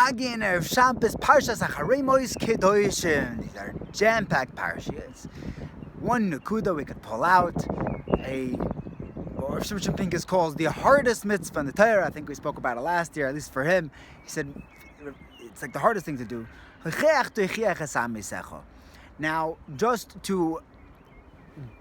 Agin of Shabbos Parshas Acharei Kedoshim. These are jam-packed parshas. One nukuda we could pull out, or Shimshon Pincus calls the hardest mitzvah in the Torah. I think we spoke about it last year, at least for him. He said it's like the hardest thing to do. Now, just to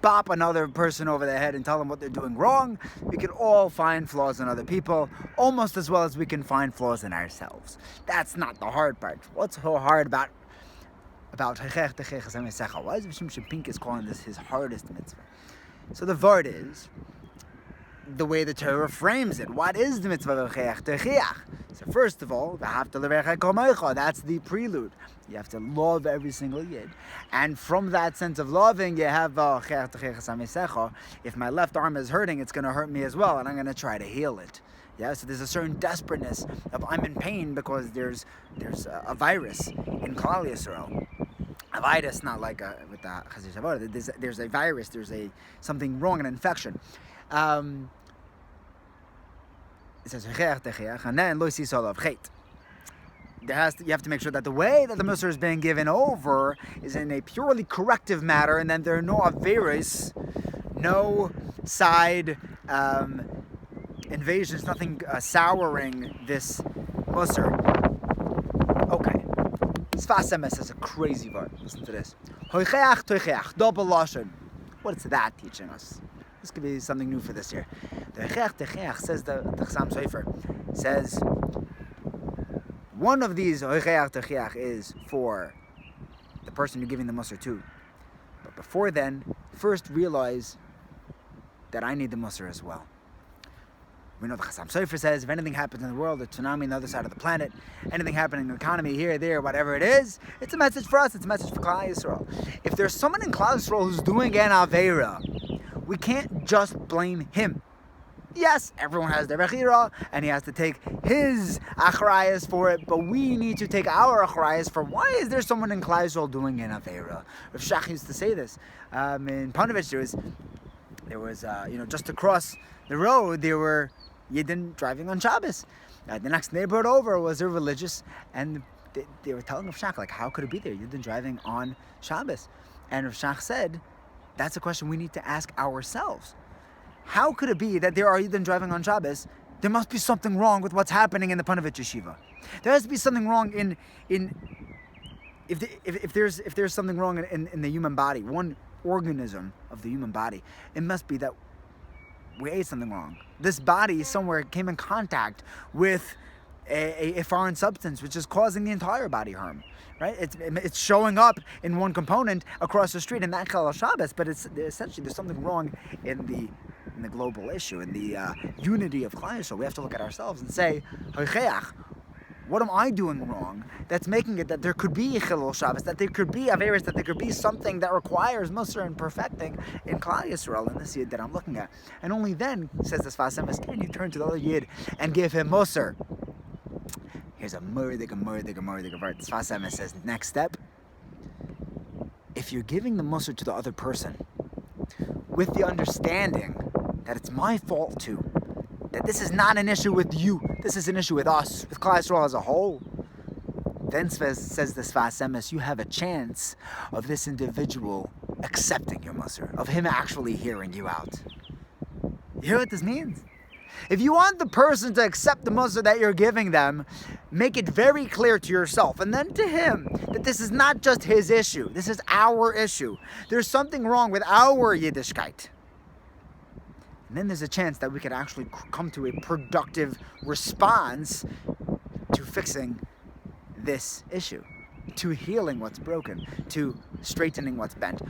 bop another person over the head and tell them what they're doing wrong, we can all find flaws in other people almost as well as we can find flaws in ourselves. That's not the hard part. What's so hard about why is Shimshon Pincus calling this his hardest mitzvah? So the Vort is the way the Torah frames it. What is the mitzvah of cheeseburger? So first of all, that's the prelude. You have to love every single yid. And from that sense of loving, you have if my left arm is hurting, it's going to hurt me as well, and I'm going to try to heal it. Yeah, so there's a certain desperateness of I'm in pain because there's a virus in Klal Yisrael. A virus, not like with the Chazir Shavot. There's a virus. There's something wrong, an infection. It says and then lo sisol of chet. You have to make sure that the way that the Musar is being given over is in a purely corrective matter, and then there are no averis, no side invasions, nothing souring this Musar. Okay. Sfas Emes is a crazy word. Listen to this. Hoicheach toicheach, double lashon. What is that teaching us? This could be something new for this year. The Echech Techeach, says the Chassam Sofer, says one of these Echech Techeach is for the person you're giving the Musar to. But before then, first realize that I need the Musar as well. We know the Chassam Sofer says if anything happens in the world, a tsunami on the other side of the planet, anything happening in the economy here, there, whatever it is, it's a message for us, it's a message for Klal Yisrael. If there's someone in Klal Yisrael who's doing an Aveira, we can't just blame him. Yes, everyone has their Bechira, and he has to take his Acharei for it, but we need to take our Acharei for why is there someone in Klal Yisrael doing an Aveira? Rav Shach used to say this. In Panovich, there was just across the road, there were Yidden driving on Shabbos. The next neighborhood over was a religious, and they were telling Rav Shach, like, how could it be there? Yidden driving on Shabbos. And Rav Shach said, that's a question we need to ask ourselves. How could it be that there are Yidden driving on Shabbos? There must be something wrong with what's happening in the Panovich Yeshiva. There has to be something wrong if there's something wrong in the human body, one organism of the human body, it must be that we ate something wrong. This body somewhere came in contact with a foreign substance, which is causing the entire body harm. Right? It's showing up in one component across the street in that Chal Shabbos, but essentially there's something wrong in the global issue, in the unity of Klal Yisrael. We have to look at ourselves and say, what am I doing wrong that's making it that there could be Chilul Shabbos, that there could be Averis, that there could be something that requires Musar and perfecting in Klal Yisrael, in this Yid that I'm looking at. And only then, says the Sfas Emes, can you turn to the other Yid and give him Musar. Here's a murdig Vort. Sfas Emes says, next step, if you're giving the Musar to the other person with the understanding that it's my fault too, that this is not an issue with you, this is an issue with us, with Klal Yisrael as a whole, then says the Sfas Emes, you have a chance of this individual accepting your Musar, of him actually hearing you out. You hear what this means? If you want the person to accept the Musar that you're giving them, make it very clear to yourself and then to him that this is not just his issue, this is our issue. There's something wrong with our Yiddishkeit. And then there's a chance that we could actually come to a productive response to fixing this issue, to healing what's broken, to straightening what's bent.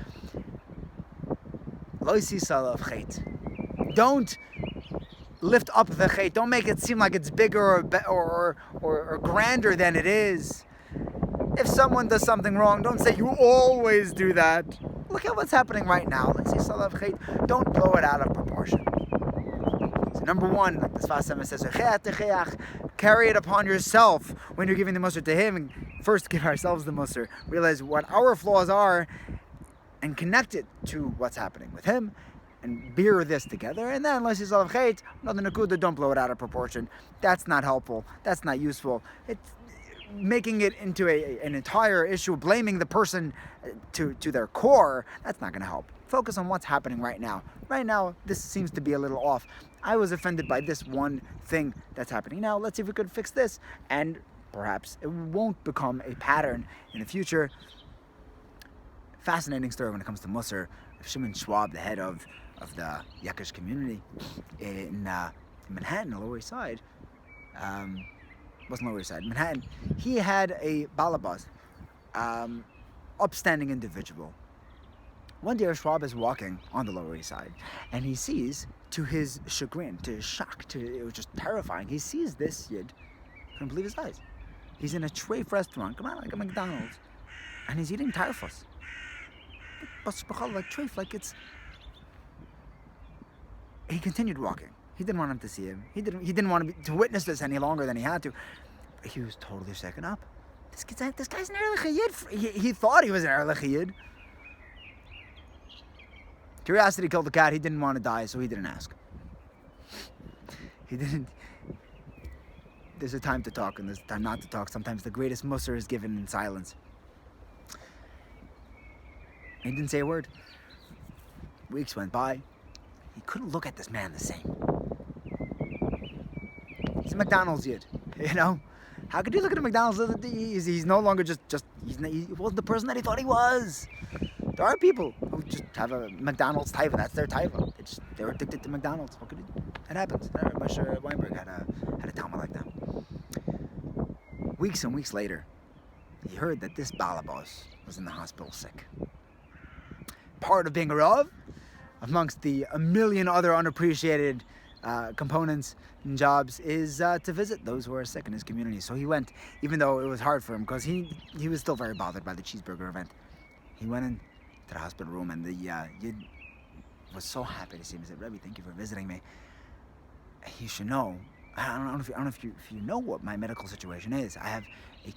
Lo sisal of chet. Don't lift up the chet. Don't make it seem like it's bigger or grander than it is. If someone does something wrong, don't say you always do that. Look at what's happening right now. Let's see, Salav Chet. Don't blow it out of proportion. So number one, like the Sfas Emes says, carry it upon yourself when you're giving the Musar to him. And first, give ourselves the Musar. Realize what our flaws are and connect it to what's happening with him. And beer this together, and then unless you solve chet, another nakuda, don't blow it out of proportion. That's not helpful. That's not useful. making it into an entire issue, blaming the person to their core, that's not going to help. Focus on what's happening right now. Right now, this seems to be a little off. I was offended by this one thing that's happening now. Let's see if we could fix this, and perhaps it won't become a pattern in the future. Fascinating story when it comes to Musar. Shimon Schwab, the head of the Yakish community in Manhattan, the Lower East Side, wasn't Lower East Side, Manhattan, he had a balabas, upstanding individual. One day Schwab is walking on the Lower East Side, and he sees, to his chagrin, to his shock, it was just terrifying, he sees this Yid, couldn't believe his eyes. He's in a treif restaurant, come on, like a McDonald's, and he's eating tarfus. Like treif, like it's... He continued walking. He didn't want him to see him. He didn't want to witness this any longer than he had to. He was totally shaken up. This guy's an Erlich Yid. He thought he was an Erlich Yid. Curiosity killed the cat. He didn't want to die, so he didn't ask. He didn't. There's a time to talk and there's a time not to talk. Sometimes the greatest Musar is given in silence. He didn't say a word. Weeks went by. He couldn't look at this man the same. He's a McDonald's Yid, you know? How could you look at a McDonald's? He's no longer he wasn't the person that he thought he was. There are people who just have a McDonald's taiva. That's their taiva. They're addicted to McDonald's. What could you do? It happens. Moshe Weinberg had a talmud like that. Weeks and weeks later, he heard that this balabos was in the hospital sick. Part of being a Rav, amongst a million other unappreciated components and jobs, is to visit those who are sick in his community. So he went, even though it was hard for him, because he was still very bothered by the cheeseburger event. He went into the hospital room, and the Yid was so happy to see him. He said, "Rebbe, thank you for visiting me. You should know, I don't know if you know what my medical situation is. I have a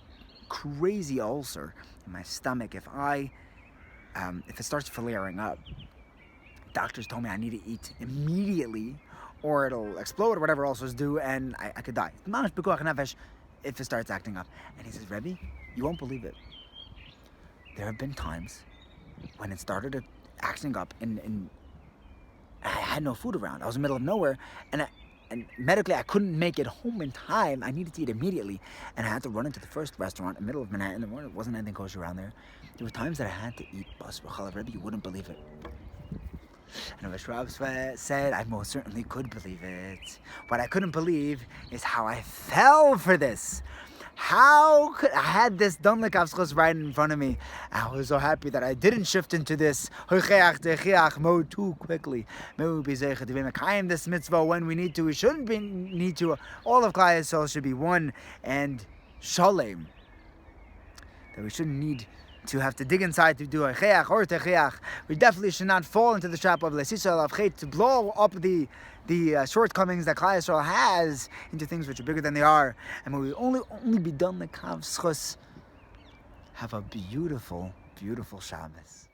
crazy ulcer in my stomach. If it starts flaring up, doctors told me I need to eat immediately or it'll explode or whatever ulcers do, and I could die. If it starts acting up." And he says, "Rebbe, you won't believe it. There have been times when it started acting up and I had no food around. I was in the middle of nowhere, and medically I couldn't make it home in time. I needed to eat immediately, and I had to run into the first restaurant in the middle of Manhattan. There wasn't anything kosher around there. There were times that I had to eat bas b'chalav. Rebbe, you wouldn't believe it." And Rav Schwab said, "I most certainly could believe it. What I couldn't believe is how I fell for this. How could I had this Donlik Avschos right in front of me? I was so happy that I didn't shift into this mode too quickly. This mitzvah when we need to. We shouldn't need to. All of Klal Yisrael should be one and shalem. That we shouldn't need to have to dig inside to do a cheach or techiach. We definitely should not fall into the trap of lesisha of chet, to blow up the shortcomings that Klal Yisrael has into things which are bigger than they are. And when we only be done the kav schus, have a beautiful, beautiful Shabbos."